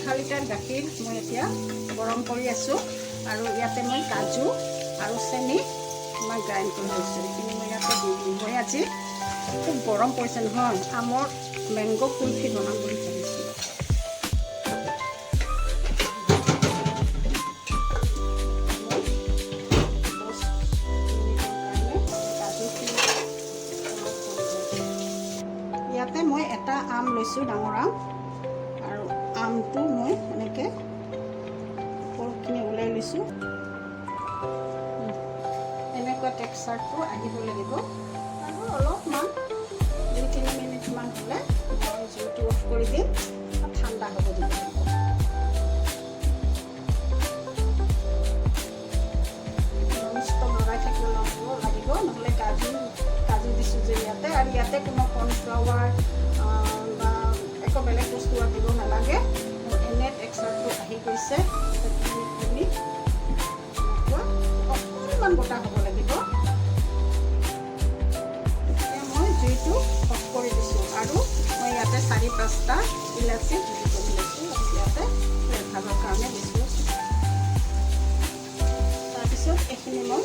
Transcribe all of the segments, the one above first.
আধা লিটাৰ গাখীৰ মই এতিয়া গৰম কৰি আছোঁ আৰু ইয়াতে মই কাজু আৰু চেনি মই গ্ৰাইণ্ড কৰি লৈছোঁ। এইখিনি মই ইয়াতে দি দিম। মই আজি খুব গৰম পৰিছে নহয়, আমৰ মেংগ' কুলফি বনাম বুলি ভাবিছোঁ। ইয়াতে মই এটা আম লৈছোঁ, ডাঙৰ আম, আৰু আমটো মই এনেকৈ ওপৰখিনি ওলাই লৈছোঁ। এনেকুৱা টেক্সাৰটো আহিব লাগিব আৰু অলপমান 2-3 মিনিটমান হ'লে মই জুইটো অফ কৰি দিম, ঠাণ্ডা হ'ব দিব লাগিব। ননষ্টপ লগাই থাকিব লাগিব, নহ'লে কাজু দিছোঁ যে ইয়াতে, আৰু ইয়াতে কোনো কৰ্ণফ্লাৱাৰ বা একো বেলেগ বস্তু দিব নালাগে। এনে টেক্সাৰটো আহি গৈছে। অকণমান গোটা হ'ব লাগিব। এতিয়া মই জুইটো অফ কৰি দিছোঁ আৰু মই ইয়াতে 4-5টা ইলাচি গুড়ি কৰি লৈছোঁ আৰু ইয়াতে ফ্লেভাৰৰ কাৰণে দিছোঁ। তাৰপিছত এইখিনি মই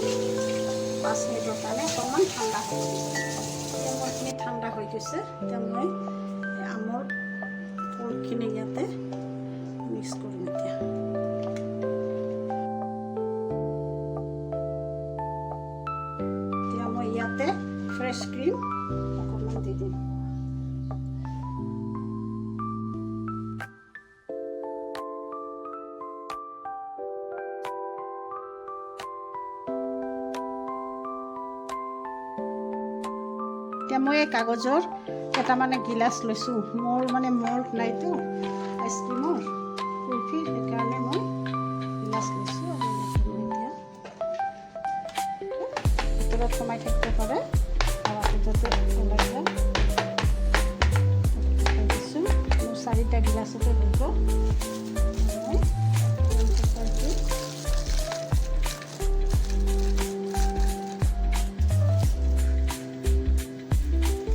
5 মিনিটৰ কাৰণে অকণমান ঠাণ্ডা হ'ব দিছোঁ। এতিয়া মই এইখিনি ঠাণ্ডা হৈ গৈছে। এতিয়া মই আমৰ ফুলখিনি ইয়াতে মিক্স কৰিম। এতিয়া মই ইয়াতে ফ্ৰেছ ক্ৰীম অকণমান দি দিম। এতিয়া মই এই কাগজৰ এটা গিলাচ লৈছোঁ। মোৰ মল্ড নাইতো আইচক্ৰীমৰ কুলফিৰ, সেইকাৰণে মই গিলাচ লৈছোঁ। আৰু এতিয়া ভিতৰত সোমাই থাকিব পাৰে, হাৱাটো যাতে ওলাই যায় দিছোঁ। মোৰ 4টা গিলাচতে দিব।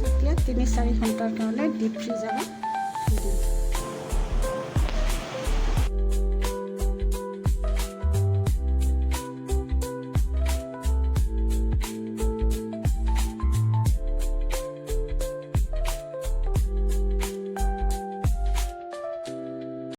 এতিয়া 3-4 ঘণ্টাৰ কাৰণে ডিপ ফ্ৰিজাৰত